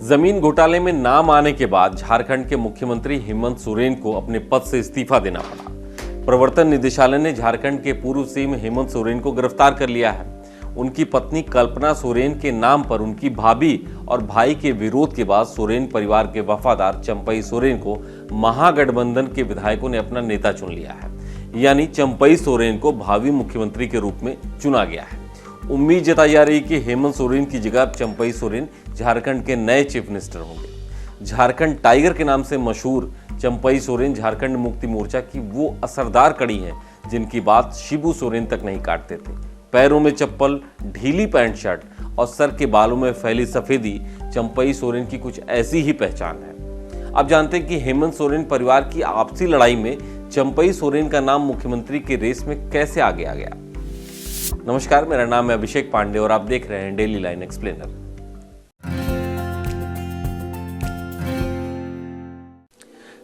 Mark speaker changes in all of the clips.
Speaker 1: जमीन घोटाले में नाम आने के बाद झारखंड के मुख्यमंत्री हेमंत सोरेन को अपने पद से इस्तीफा देना पड़ा। प्रवर्तन निदेशालय ने झारखंड के पूर्व सीएम हेमंत सोरेन को गिरफ्तार कर लिया है। उनकी पत्नी कल्पना सोरेन के नाम पर उनकी भाभी और भाई के विरोध के बाद सोरेन परिवार के वफादार चंपई सोरेन को महागठबंधन के विधायकों ने अपना नेता चुन लिया है। यानी चंपई सोरेन को भावी मुख्यमंत्री के रूप में चुना गया है। उम्मीद जताई जा रही कि हेमंत सोरेन की जगह चंपई सोरेन झारखंड के नए चीफ मिनिस्टर होंगे। झारखंड टाइगर के नाम से मशहूर चंपई सोरेन झारखंड मुक्ति मोर्चा की वो असरदार कड़ी हैं जिनकी बात शिबू सोरेन तक नहीं काटते थे। पैरों में चप्पल, ढीली पैंट शर्ट और सर के बालों में फैली सफेदी चंपई सोरेन की कुछ ऐसी ही पहचान है। अब जानते हैं कि हेमंत सोरेन परिवार की आपसी लड़ाई में चंपई सोरेन का नाम मुख्यमंत्री के रेस में कैसे आगे आ गया। नमस्कार, मेरा नाम है अभिषेक पांडे और आप देख रहे हैं डेली लाइन एक्सप्लेनर।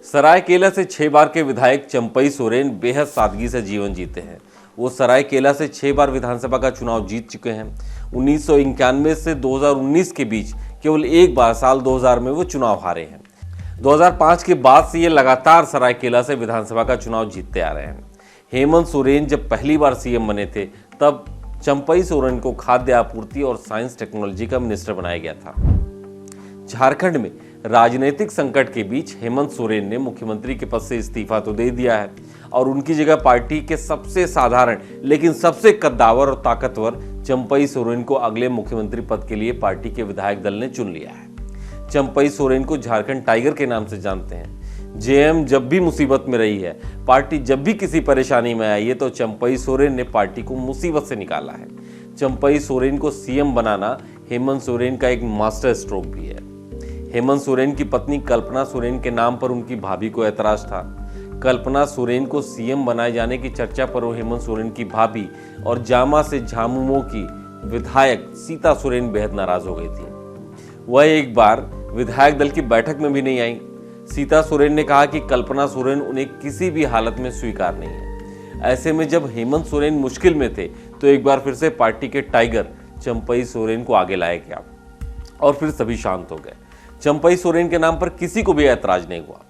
Speaker 1: सरायकेला से 6 बार के विधायक चंपई सोरेन बेहद सादगी से जीवन जीते हैं। वो सरायकेला से 6 बार विधानसभा का चुनाव जीत चुके हैं। 1991 से 2019 के बीच केवल एक बार साल 2000 में वो चुनाव हारे हैं। 2005 के बाद से ये लगातार सरायकेला से विधानसभा का चुनाव जीतते आ रहे हैं। हेमंत सोरेन जब पहली बार सीएम बने थे तब चंपई सोरेन को खाद्य आपूर्ति और साइंस टेक्नोलॉजी का मिनिस्टर बनाया गया था। झारखंड में राजनीतिक संकट के बीच हेमंत सोरेन ने मुख्यमंत्री के पद से इस्तीफा तो दे दिया है और उनकी जगह पार्टी के सबसे साधारण लेकिन सबसे कद्दावर और ताकतवर चंपई सोरेन को अगले मुख्यमंत्री पद के लिए पार्टी के विधायक दल ने चुन लिया है। चंपई सोरेन को झारखंड टाइगर के नाम से जानते हैं। जेएम जब भी मुसीबत में रही है, पार्टी जब भी किसी परेशानी में आई है तो चंपई सोरेन ने पार्टी को मुसीबत से निकाला है। चंपई सोरेन को सीएम बनाना हेमंत सोरेन का एक मास्टर स्ट्रोक भी है। हेमंत सोरेन की पत्नी कल्पना सोरेन के नाम पर उनकी भाभी को ऐतराज था। कल्पना सोरेन को सीएम बनाए जाने की चर्चा पर हेमंत सोरेन की भाभी और जामा से झामुमो की विधायक सीता सोरेन बेहद नाराज हो गई थी। वह एक बार विधायक दल की बैठक में भी नहीं आई। सीता सोरेन ने कहा कि कल्पना सोरेन उन्हें किसी भी हालत में स्वीकार नहीं है। ऐसे में जब हेमंत सोरेन मुश्किल में थे तो एक बार फिर से पार्टी के टाइगर चंपई सोरेन को आगे लाया गया और फिर सभी शांत हो गए। चंपई सोरेन के नाम पर किसी को भी ऐतराज नहीं हुआ।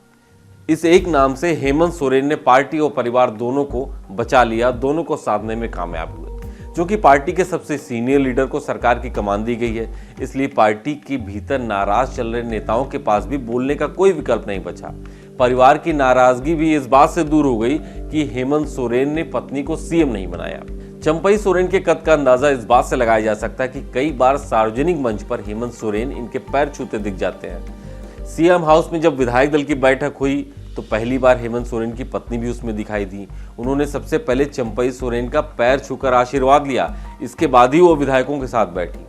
Speaker 1: इस एक नाम से हेमंत सोरेन ने पार्टी और परिवार दोनों को बचा लिया, दोनों को साधने में कामयाब हुए। क्योंकि पार्टी के सबसे सीनियर लीडर को सरकार की कमान दी गई है, इसलिए पार्टी के भीतर नाराज चल रहे नेताओं के पास भी बोलने का कोई विकल्प नहीं बचा। परिवार की नाराजगी भी इस बात से दूर हो गई कि हेमंत सोरेन ने पत्नी को सीएम नहीं बनाया। चंपई सोरेन के कद का अंदाजा इस बात से लगाया जा सकता है कि कई बार सार्वजनिक मंच पर हेमंत सोरेन इनके पैर छूते दिख जाते हैं। सीएम हाउस में जब विधायक दल की बैठक हुई तो पहली बार हेमंत सोरेन की पत्नी भी उसमें दिखाई दी। उन्होंने सबसे पहले चंपई सोरेन का पैर छूकर आशीर्वाद लिया, इसके बाद ही वो विधायकों के साथ बैठी।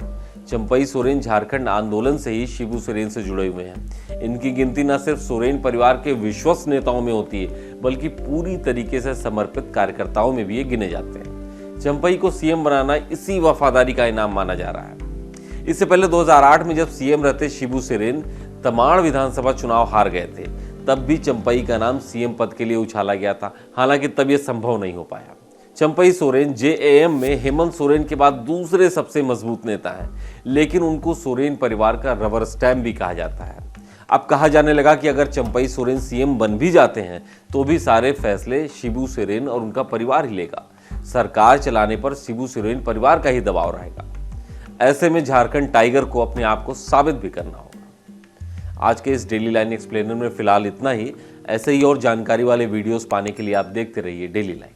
Speaker 1: चंपई सोरेन झारखंड आंदोलन से ही शिबू सोरेन से जुड़े हुए हैं। इनकी गिनती न सिर्फ सोरेन परिवार के विश्वस्त नेताओं में होती है बल्कि पूरी तरीके से समर्पित कार्यकर्ताओं में भी ये गिने जाते हैं। चंपई को सीएम बनाना इसी वफादारी का इनाम माना जा रहा है। इससे पहले 2008 में जब सीएम रहते शिबू सोरेन तमाड़ विधानसभा चुनाव हार गए थे, तब भी चंपई का नाम सीएम पद के लिए उछाला गया था। हालांकि तब यह संभव नहीं हो पाया। चंपई सोरेन जेएएम में हेमंत सोरेन के बाद दूसरे सबसे मजबूत नेता हैं, लेकिन उनको सोरेन परिवार का रबर स्टैम्प भी कहा जाता है। अब कहा जाने लगा कि अगर चंपई सोरेन सीएम बन भी जाते हैं तो भी सारे फैसले शिबू सोरेन और उनका परिवार ही लेगा। सरकार चलाने पर शिबू सोरेन परिवार का ही दबाव रहेगा। ऐसे में झारखंड टाइगर को अपने आप को साबित भी करना होगा। आज के इस डेली लाइन एक्सप्लेनर में फिलहाल इतना ही। ऐसे ही और जानकारी वाले वीडियोस पाने के लिए आप देखते रहिए डेली लाइन।